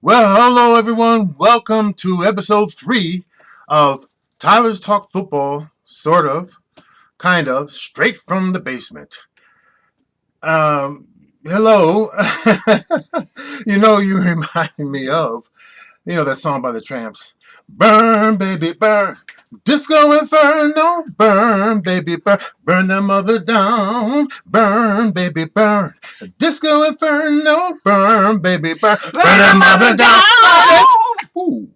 Well, hello everyone. Welcome to episode 3 of Tyler's Talk Football, sort of, kind of, straight from the basement. Hello. You remind me of, that song by the Tramps. Burn, baby, burn. Disco Inferno, burn, baby, burn. Burn that mother down. Burn, baby, burn. Disco Inferno, burn, baby, burn. Burn that mother down. Ooh.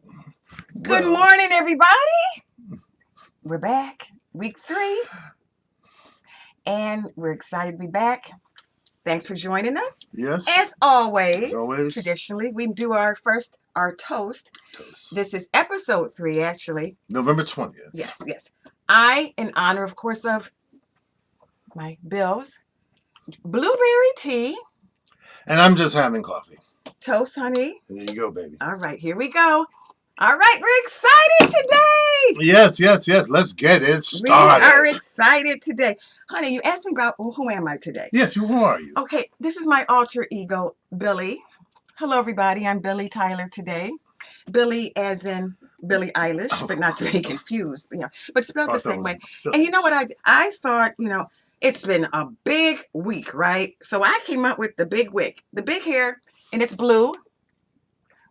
Good morning, everybody. We're back, week 3, and we're excited to be back. Thanks for joining us. Yes. As always, traditionally, we do our toast. This is episode 3, actually. November 20th. Yes. I, in honor, of course, of my Bills, blueberry tea. And I'm just having coffee. Toast, honey. There you go, baby. All right, here we go. All right, we're excited today. Yes. Let's get it started. We are excited today. Honey, you asked me about who am I today? Yes, who are you? Okay, this is my alter ego, Billy. Hello, everybody. I'm Billy Tyler today. Billy as in Billie Eilish, but not to be confused. But spelled the same way. And you know what? I thought, it's been a big week, right? So I came up with the big wig, the big hair, and it's blue.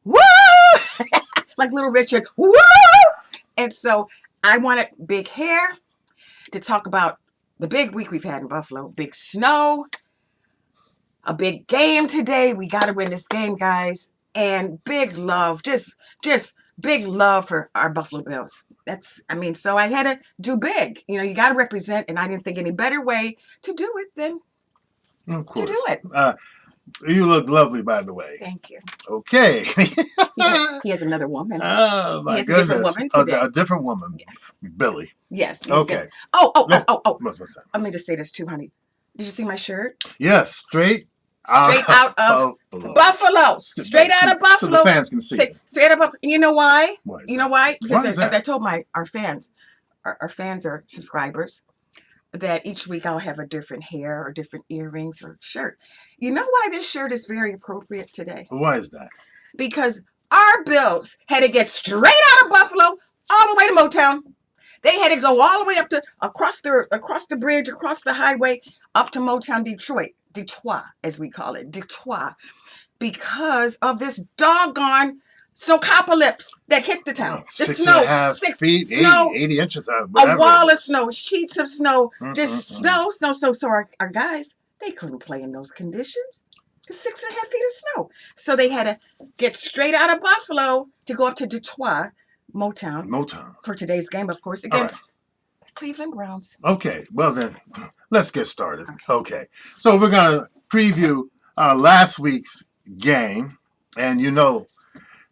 Woo! Like Little Richard. Woo! And so I wanted big hair to talk about the big week we've had in Buffalo. Big snow. A big game today. We got to win this game, guys. And big love. Just big love for our Buffalo Bills. So I had to do big. You got to represent, and I didn't think any better way to do it than to do it. You look lovely, by the way. Thank you. Okay. He has another woman. Oh, my goodness. A different woman today. A different woman. Yes. Billy. Yes. Okay. Oh. Let me just say this too, honey. Did you see my shirt? Yes, straight out of Buffalo. Straight out of Buffalo. So the fans can see. Straight out of Buffalo. You know why? You know why? Because as I told our fans, our fans are subscribers, that each week I'll have a different hair or different earrings or shirt. You know why this shirt is very appropriate today? Why is that? Because our Bills had to get straight out of Buffalo all the way to Motown. They had to go all the way up to across the bridge, across the highway, up to Motown, Detroit, as we call it, Detroit, because of this doggone snowcopalypse that hit the town. The 6.5 feet, snow, 80 inches. A wall of snow, sheets of snow, snow. So our guys, they couldn't play in those conditions. The 6.5 feet of snow. So they had to get straight out of Buffalo to go up to Detroit, Motown. For today's game, of course, against the Cleveland Browns. Okay, well then, let's get started. Okay. So we're going to preview last week's game. And I'm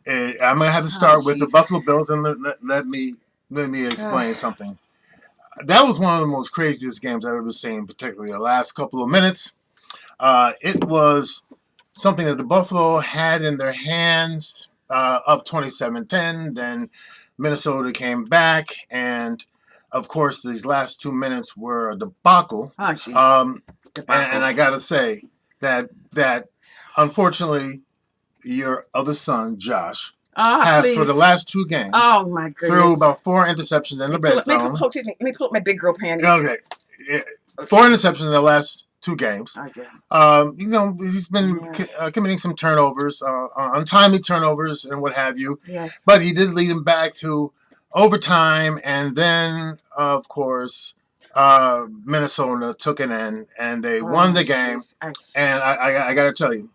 going to have to start with the Buffalo Bills, and let me explain something. That was one of the most craziest games I've ever seen, particularly the last couple of minutes. It was something that the Buffalo had in their hands, up 27-10. Then Minnesota came back, and of course, these last 2 minutes were a debacle. Oh, jeez. And I got to say that unfortunately, your other son, Josh, has for the last 2 games. Oh, my goodness. Threw about 4 interceptions in the red zone. Let me pull up my big girl panties. Okay. 4 interceptions in the last 2 games. He's been committing some turnovers, untimely turnovers and what have you. Yes. But he did lead him back to overtime, and then, of course, Minnesota took an end, and they won the game. And I got to tell you,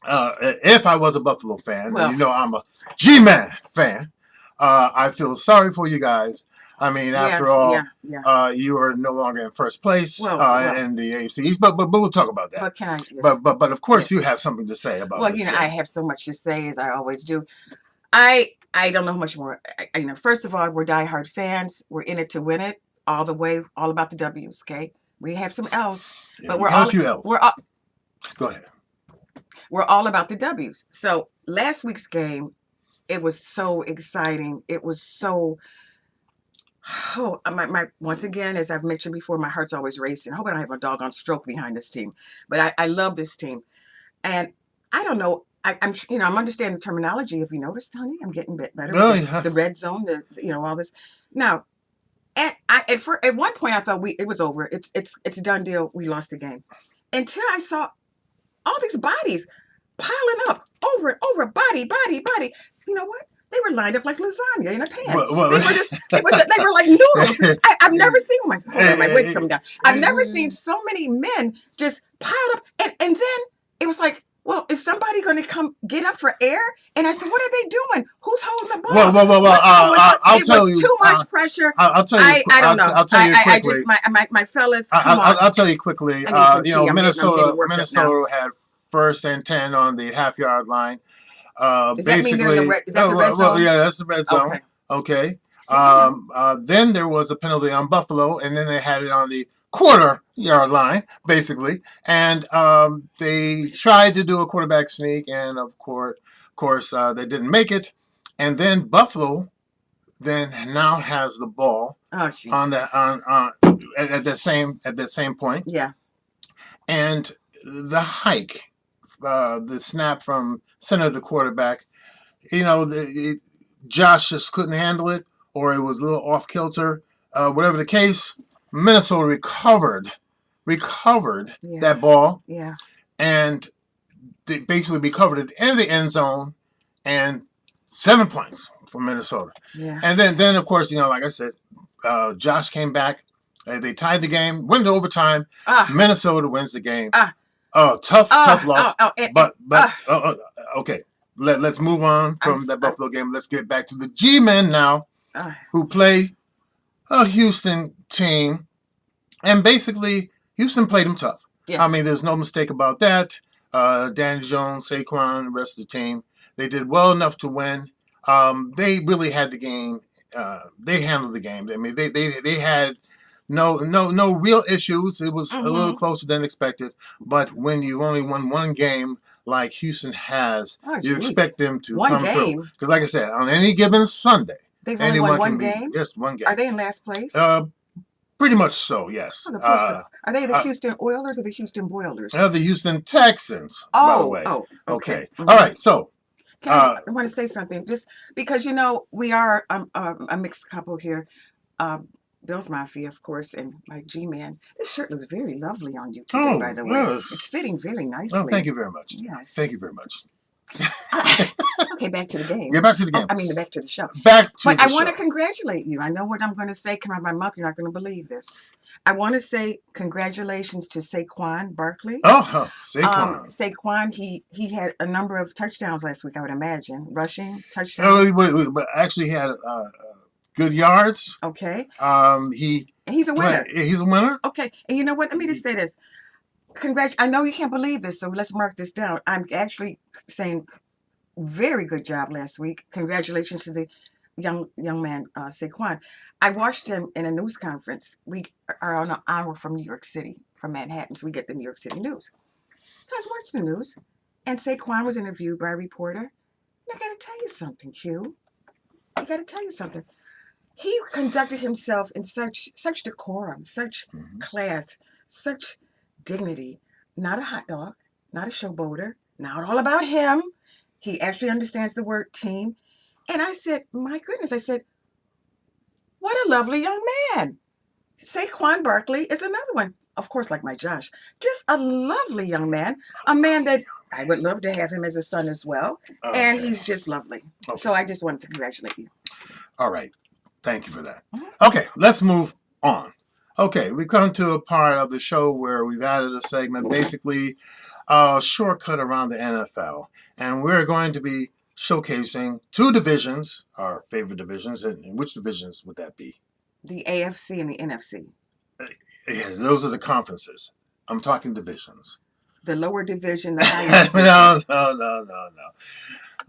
if I was a Buffalo fan, and I'm a G-Man fan, I feel sorry for you guys. I mean, after all, you are no longer in first place in the AFC East, but we'll talk about that. But can I? Yes. But of course, you have something to say about this. I have so much to say, as I always do. I don't know how much more. First of all, we're diehard fans. We're in it to win it all the way, all about the W's. Okay, we have some L's, but we're all a few L's. Go ahead. We're all about the W's. So last week's game, it was so exciting. It was so. Once again, as I've mentioned before, my heart's always racing. I hope I don't have a doggone stroke behind this team. But I love this team. And I don't know. I'm I'm understanding terminology. Have you noticed, honey? I'm getting a bit better Really? with the red zone, all this. Now, at one point I thought it was over. It's a done deal. We lost the game until I saw all these bodies piling up over and over, body. You know what? They were lined up like lasagna in a pan. Well, they were like noodles. I've never seen, oh my, hold on, my weight's coming down. I've never seen so many men just piled up. And then it was like, well, is somebody going to come get up for air? And I said, what are they doing? Who's holding the ball? Well, I'll tell you. It was too much pressure. I'll tell you. I don't know. I'll tell you quickly. I just, my fellas, come on. I'll tell you quickly. I need some tea. Minnesota had 1st and 10 on the half-yard line. Does that mean they're in the red zone? Well, yeah, that's the red zone. Okay. Then there was a penalty on Buffalo, and then they had it on the quarter-yard line, basically. And they tried to do a quarterback sneak, and of course, they didn't make it. And then Buffalo now has the ball on at the same point. Yeah. And the hike, the snap from center to quarterback, Josh just couldn't handle it, or it was a little off kilter. Whatever the case, Minnesota recovered that ball. Yeah. And they basically recovered at the end of the end zone, and 7 points for Minnesota. Yeah. And then of course, like I said, Josh came back. They tied the game, went to overtime. Minnesota wins the game. Tough loss. Okay. Let's move on from that Buffalo game. Let's get back to the G-men now, who play a Houston team. And basically, Houston played them tough. Yeah. I mean, there's no mistake about that. Danny Jones, Saquon, the rest of the team, they did well enough to win. They really had the game. They handled the game. I mean, they had no real issues. It was a little closer than expected. But when you only won one game, like Houston has, you expect them to come through. Because like I said, on any given Sunday, they've only won one game? Just one game. Are they in last place? Pretty much so, yes. Are they the Houston Oilers or the Houston Boilers? The Houston Texans, by the way. Okay. All right, so. I want to say something, just because, we are a mixed couple here. Bills Mafia, of course, and my G-Man. This shirt looks very lovely on you today, by the way. Yes. It's fitting very nicely. Well, thank you very much. Yes. Thank you very much. Okay, back to the game. Get back to the game. Back to the show. But I want to congratulate you. I know what I'm going to say come out of my mouth. You're not going to believe this. I want to say congratulations to Saquon Barkley. Saquon. Saquon, he had a number of touchdowns last week, I would imagine. Rushing touchdowns. But actually he had good yards. Okay. He's a winner. He's a winner. Okay. And you know what? Let me just say this. I know you can't believe this, so let's mark this down. I'm actually saying very good job last week. Congratulations to the young man, Saquon. I watched him in a news conference. We are on an hour from New York City, from Manhattan, so we get the New York City news. So I was watching the news, and Saquon was interviewed by a reporter. And I got to tell you something, Q. I got to tell you something. He conducted himself in such decorum, such class, such dignity. Not a hot dog, not a showboater, not all about him. He actually understands the word team. And I said, my goodness, what a lovely young man. Saquon Barkley is another one. Of course, like my Josh. Just a lovely young man. A man that I would love to have him as a son as well. Okay. And he's just lovely. Okay. So I just wanted to congratulate you. All right. Thank you for that. Okay, let's move on. Okay, we come to a part of the show where we've added a segment, basically a shortcut around the NFL. And we're going to be showcasing two divisions, our favorite divisions. And which divisions would that be? The AFC and the NFC. Yes, those are the conferences. I'm talking divisions. The lower division, the higher division. No.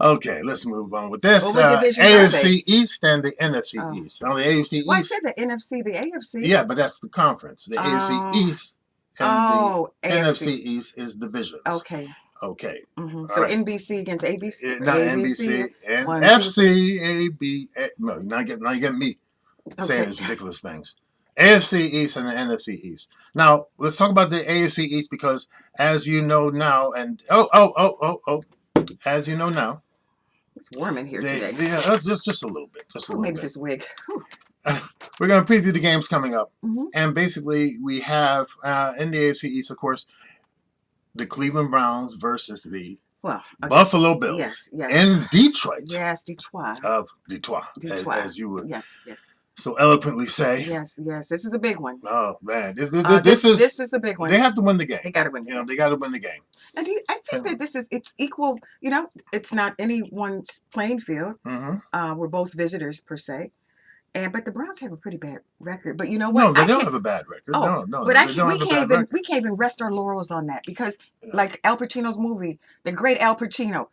Okay, let's move on with this. What AFC East and the NFC East. Now, the AFC East. Well, I said the NFC, the AFC. Yeah, but that's the conference. The AFC East and the NFC East is divisions. Okay. Mm-hmm. So right. NBC against ABC. Not NBC and FC, AB. No, now you get me saying these ridiculous things. AFC East and the NFC East. Now, let's talk about the AFC East because, as you know now, and as you know now, It's warm in here today. just a little bit. Just a little maybe bit. it's this wig. We're going to preview the games coming up. Mm-hmm. And basically, we have in the AFC East, of course, the Cleveland Browns versus the Buffalo Bills in Detroit. Yes, Detroit. Detroit, as you would yes. so eloquently say. Yes. This is a big one. Oh, man. This is a big one. They have to win the game. They got to win the game. They got to win the game. And I think that it's equal. It's not anyone's playing field. Mm-hmm. We're both visitors, per se. But the Browns have a pretty bad record. But you know what? No, they don't have a bad record. Oh, no. But we can't even rest our laurels on that because, like Al Pacino's movie, the great Al Pacino,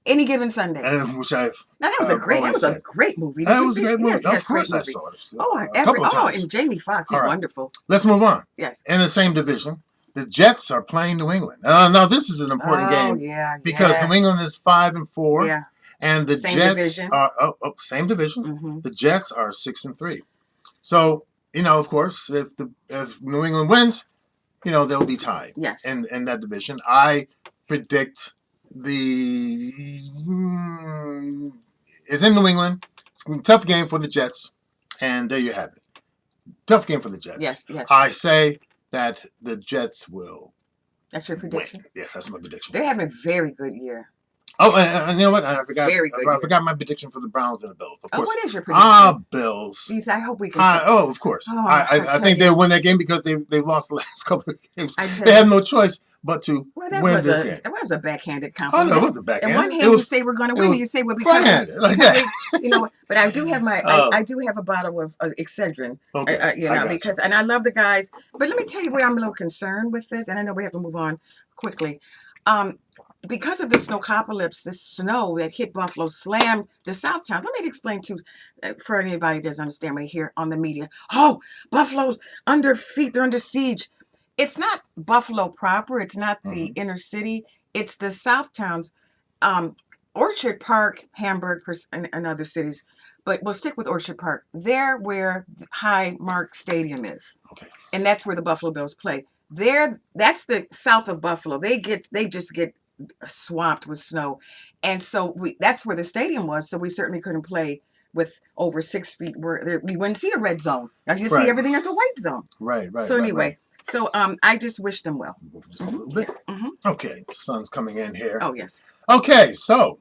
Any Given Sunday. That was a great movie. That was a great movie. Yes, of course, I saw it. And Jamie Foxx is wonderful. Let's move on. Yes. In the same division, the Jets are playing New England. Now this is an important game because New England is 5-4. Yeah. And the same Jets division. are same division. Mm-hmm. The Jets are 6-3. So of course, if New England wins, they'll be tied. Yes. In that division, I predict it's in New England. It's going to be a tough game for the Jets, and there you have it. Tough game for the Jets. Yes. I say that the Jets will. That's your prediction. Win. Yes, that's my prediction. They're having a very good year. Oh, and you know what? I forgot. I forgot my prediction for the Browns and the Bills. Of course. What is your prediction? Bills. Jeez, I hope we can. Of course. I think they'll win that game because they lost the last couple of games. They have no choice but to win this game. That was a backhanded compliment. Oh no, it wasn't backhanded. On one hand, you say we're going to win, and you say we'll be front-handed like that. But I do have I do have a bottle of Excedrin. Okay. Because and I love the guys. But let me tell you where I'm a little concerned with this, and I know we have to move on quickly. Because of the snowcopolis, the snow that hit Buffalo slammed the South Town. Let me explain for anybody that doesn't understand what I hear on the media. Oh, Buffalo's under feet, they're under siege. It's not Buffalo proper. It's not the inner city. It's the South Towns, Orchard Park, Hamburg, and other cities. But we'll stick with Orchard Park. There where the Highmark Stadium is. Okay. And that's where the Buffalo Bills play. That's the south of Buffalo. They just get swamped with snow, and so that's where the stadium was. So we certainly couldn't play with over 6 feet. Where we wouldn't see a red zone. As you see everything as a white zone. Right. So anyway, so I just wish them well. Just a little bit. Yes. Mm-hmm. Okay, the sun's coming in here. Oh yes. Okay, so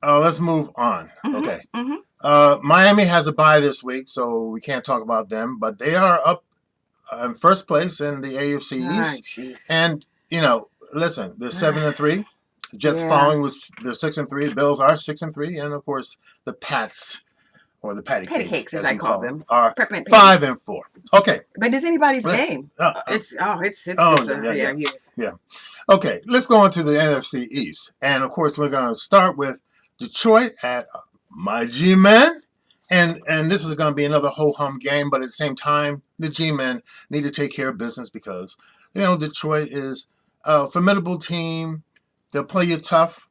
let's move on. Mm-hmm. Okay. Mm-hmm. Miami has a bye this week, so we can't talk about them, but they are up in first place in the AFC East. Geez. And listen, they're 7-3. The Jets following they're 6-3. The Bills are 6-3, and of course the Pats or the Patty Cakes, as I call them, are 5-4. Okay, but it's anybody's game. Yeah. Okay, let's go on to the NFC East, and of course we're going to start with Detroit at my G-Men. And this is going to be another ho-hum game, but at the same time, the G-Men need to take care of business because, Detroit is a formidable team. They'll play you tough,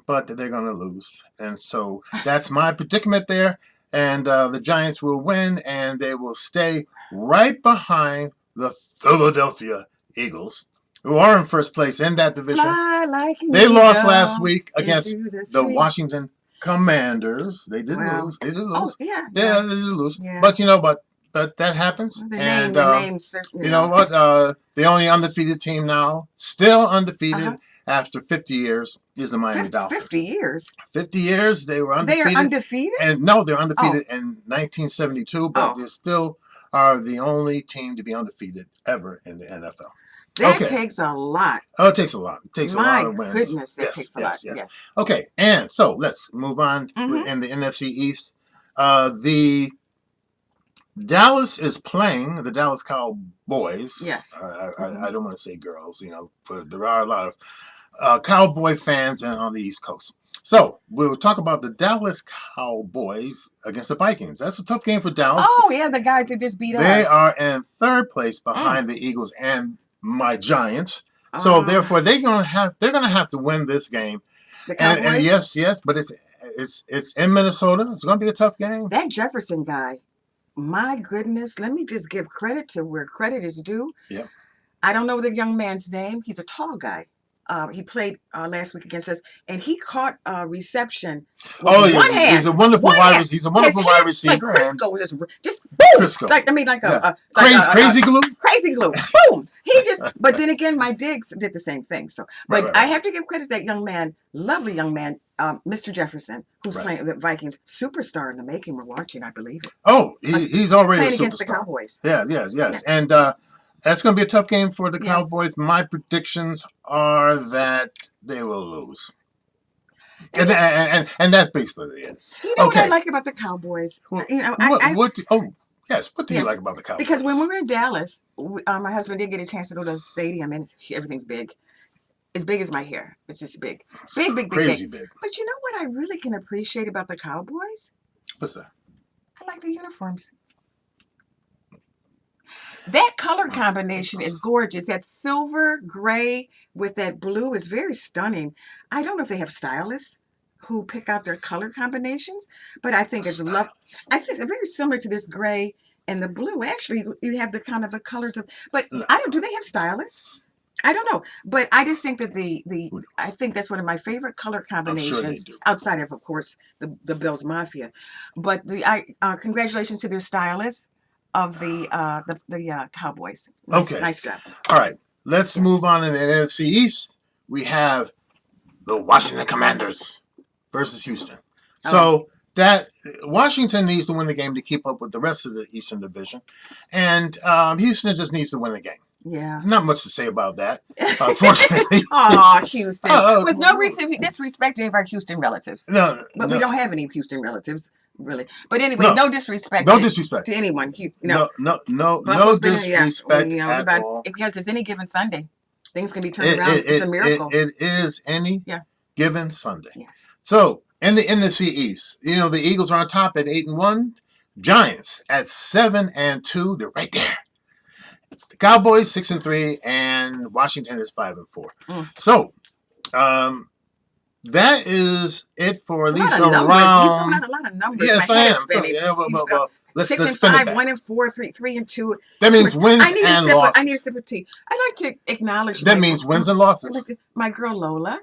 but they're going to lose. And so that's my predicament there. And the Giants will win, and they will stay right behind the Philadelphia Eagles, who are in first place in that division. They lost last week against the Washington Commanders. They did lose. They did lose. Oh, yeah. They did lose. Yeah. But but that happens. You know what? The only undefeated team now, still undefeated after 50 years, is the Miami Dolphins. 50 years? 50 years they were undefeated. They are undefeated? And no, they're undefeated in 1972, but they still are the only team to be undefeated ever in the NFL. That takes a lot. Oh, it takes a lot. It takes a lot of wins. My goodness, that takes a lot. Yes. Okay, and so let's move on in the NFC East. The Dallas is playing the Dallas Cowboys. Yes. I don't want to say girls, but there are a lot of Cowboy fans on the East Coast. So we'll talk about the Dallas Cowboys against the Vikings. That's a tough game for Dallas. Oh, yeah, the guys that just beat us. They are in third place behind the Eagles and my Giants. So therefore they're gonna have to win this game. The Cowboys? And yes, but it's in Minnesota. It's gonna be a tough game. That Jefferson guy, my goodness, let me just give credit to where credit is due. Yep. I don't know the young man's name. He's a tall guy. He played last week against us, and he caught a reception with Oh, one hand. he's a wonderful He's a wonderful His wide hand, receiver. like Crisco, just boom. Crisco. Like like a crazy glue. Crazy glue. Boom. He just. But then again, my Diggs did the same thing. So, but I have to give credit to that young man, lovely young man, Mr. Jefferson, who's playing the Vikings, superstar in the making. We're watching, I believe it. Oh, he's already playing a superstar. Against the Cowboys. Yes, and that's going to be a tough game for the Cowboys. My predictions are that they will lose. And that's basically it. You know what I like about the Cowboys? Well, you know, what do you like about the Cowboys? Because when we were in Dallas, my husband did get a chance to go to the stadium, and everything's big. As big as my hair. It's just big. Big. Crazy big. But you know what I really can appreciate about the Cowboys? What's that? I like the uniforms. That color combination is gorgeous. That silver gray with that blue is very stunning. I don't know if they have stylists who pick out their color combinations, but I think it's I think it's very similar to this gray and the blue. Actually, you have the kind of the colors of, but I don't. Do they have stylists? I don't know, but I just think that I think that's one of my favorite color combinations, outside of course the Bills Mafia. But congratulations to their stylists of the Cowboys. Nice job. All right, let's move on in the NFC East. We have the Washington Commanders versus Houston. So that Washington needs to win the game to keep up with the rest of the Eastern Division, and Houston just needs to win the game. Yeah. Not much to say about that, unfortunately. Oh, Houston. With no disrespect to any of our Houston relatives. But we don't have any Houston relatives, really. But anyway, no disrespect. No disrespect to anyone. No disrespect at all. Because it's any given Sunday. Things can be turned around. It's a miracle. It is any given Sunday. Yes. So, in the NFC East, the Eagles are on top at 8-1. Giants at 7-2. They're right there. The Cowboys 6-3, and Washington is 5-4. So, that is it for at least around. He's throwing out a lot of numbers. Yes, I am. Yeah, well, let's 6-5, 1-4, 3-2. That means wins and losses. I need a sip of tea. I like to acknowledge that means wins and losses. My girl Lola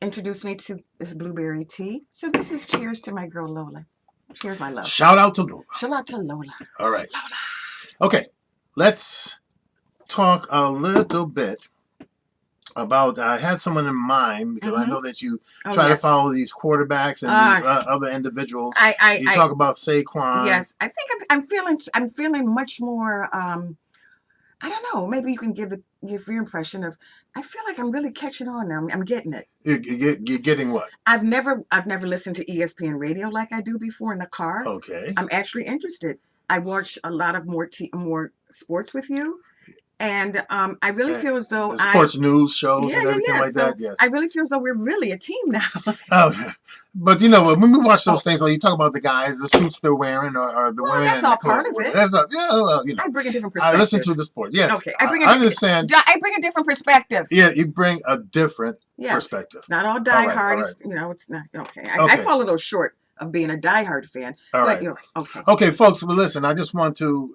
introduced me to this blueberry tea. So this is cheers to my girl Lola. Cheers, my love. Shout out to Lola. Shout out to Lola. All right. Lola. Okay, let's talk a little bit about. I had someone in mind because I know that you try to follow these quarterbacks and these other individuals. You talk about Saquon. Yes, I think I'm feeling much more. I don't know. Maybe you can give your impression of. I feel like I'm really catching on now. I'm getting it. You're getting what? I've never listened to ESPN radio like I do before in the car. Okay. I'm actually interested. I watch a lot of more sports with you, and I really feel as though sports news shows and everything like that. Yes, I really feel as though we're really a team now. But when we watch those things, like you talk about the guys, the suits they're wearing, or the women. That's all part of it. I bring a different perspective. I listen to the sport. Yes, okay. I understand. I bring a different perspective. Yeah, you bring a different perspective. It's not all diehard. Right. It's not okay. I fall a little short of being a diehard fan. Okay, folks, well, listen, I just want to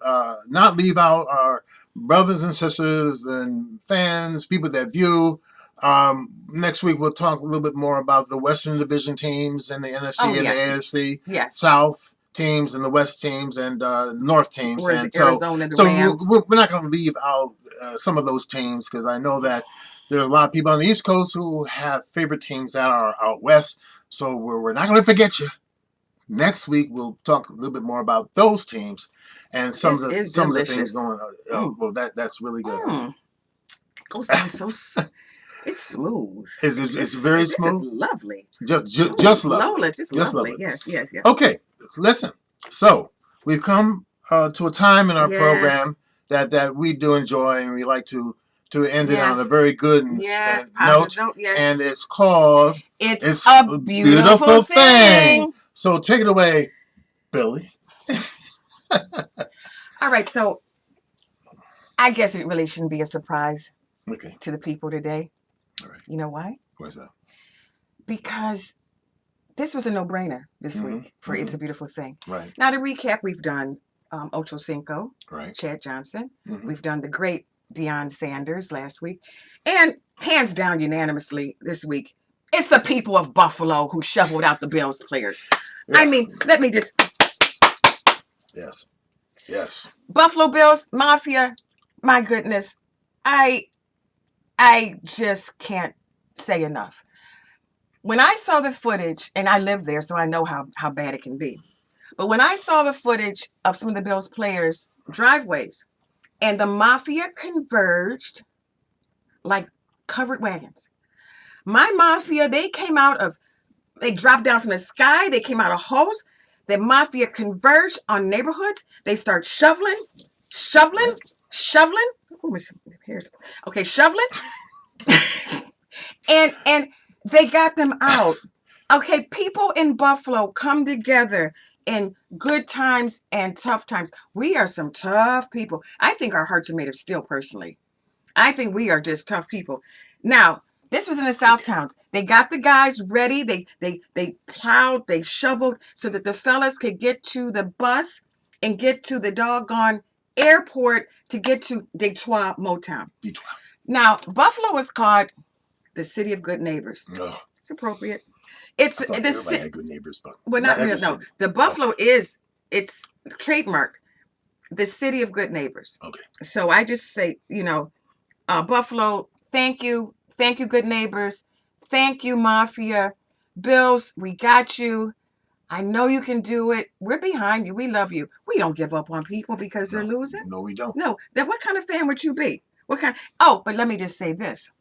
not leave out our brothers and sisters and fans, people that view. Next week, we'll talk a little bit more about the Western Division teams and the NFC and the AFC. Yes. South teams and the West teams and North teams. And Arizona, the Rams. We're not going to leave out some of those teams because I know that there are a lot of people on the East Coast who have favorite teams that are out West. So we're not going to forget you. Next week we'll talk a little bit more about those teams and some of the things going on. Well, that's really good. It goes down so. It's smooth. It's very smooth. It's lovely. Just lovely. Lola, just lovely. Yes. Okay, listen. So we've come to a time in our program that we do enjoy, and we like to end it on a very good note. And it's called It's a Beautiful Thing. So take it away, Billy. All right, so I guess it really shouldn't be a surprise to the people today. All right. You know why? Why's that? Because this was a no-brainer this week for It's a Beautiful Thing. Right. Now, to recap, we've done Ocho Cinco, right. Chad Johnson. We've done the great Deion Sanders last week. And hands down unanimously this week, it's the people of Buffalo who shoveled out the Bills players. Yeah. I mean, let me just... Yes. Yes. Buffalo Bills Mafia, my goodness, I just can't say enough. When I saw the footage, and I live there, so I know how bad it can be. But when I saw the footage of some of the Bills players' driveways, and the Mafia converged like covered wagons. My Mafia, they dropped down from the sky. They came out of holes. The Mafia converged on neighborhoods. They start shoveling. Oh, okay, shoveling. and they got them out. Okay, people in Buffalo come together in good times and tough times. We are some tough people. I think our hearts are made of steel, personally. I think we are just tough people. Now, this was in the South Towns. They got the guys ready. They plowed, they shoveled so that the fellas could get to the bus and get to the doggone airport to get to Detroit, Motown. Now, Buffalo was called the city of good neighbors. No. It's appropriate. It's everybody had good neighbors, but not really. No, the Buffalo it's trademarked the city of good neighbors. Okay. So I just say, Buffalo, thank you, good neighbors, thank you, Mafia, Bills, we got you. I know you can do it. We're behind you. We love you. We don't give up on people because they're losing. No, we don't. No. Then what kind of fan would you be? What kind? Oh, but let me just say this.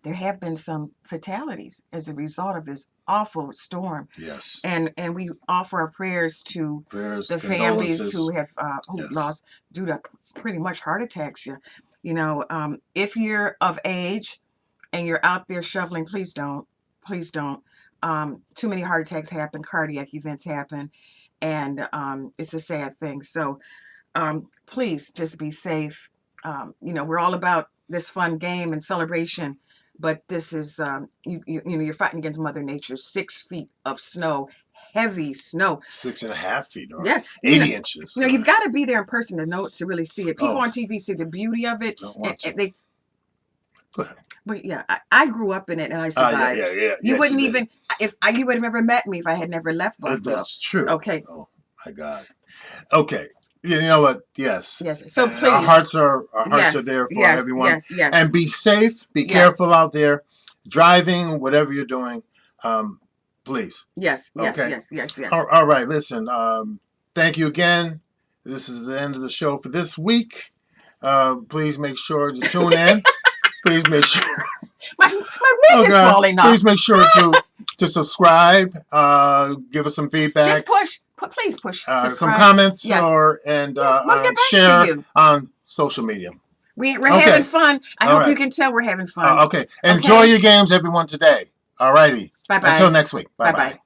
There have been some fatalities as a result of this awful storm. Yes. And we offer our prayers to the families who have lost due to pretty much heart attacks. If you're of age and you're out there shoveling, please don't. Please don't. Too many heart attacks happen, cardiac events happen, and it's a sad thing. So please just be safe. We're all about this fun game and celebration, but this is you're fighting against Mother Nature. 6 feet of snow, heavy snow. 6.5 feet, or yeah, 80 inches. You've got to be there in person to really see it. People on TV see the beauty of it. Don't want to. Go ahead. But yeah, I grew up in it and I survived. Yeah. You wouldn't even you would have never met me if I had never left Buffalo. That's true. Okay. Oh my God. Okay. You know what? Yes. Yes. So please, our hearts are there for everyone. Yes. And be safe. Be careful out there, driving, whatever you're doing. Please. Yes. Okay? Yes. All right. Listen. Thank you again. This is the end of the show for this week. Please make sure to tune in. Please make sure. My wig is falling off. Please make sure to subscribe. Give us some feedback. Just push. Please push. Some comments and share on social media. We're having fun. I hope you can tell we're having fun. Okay. Enjoy your games, everyone, today. All righty. Bye-bye. Until next week. Bye-bye.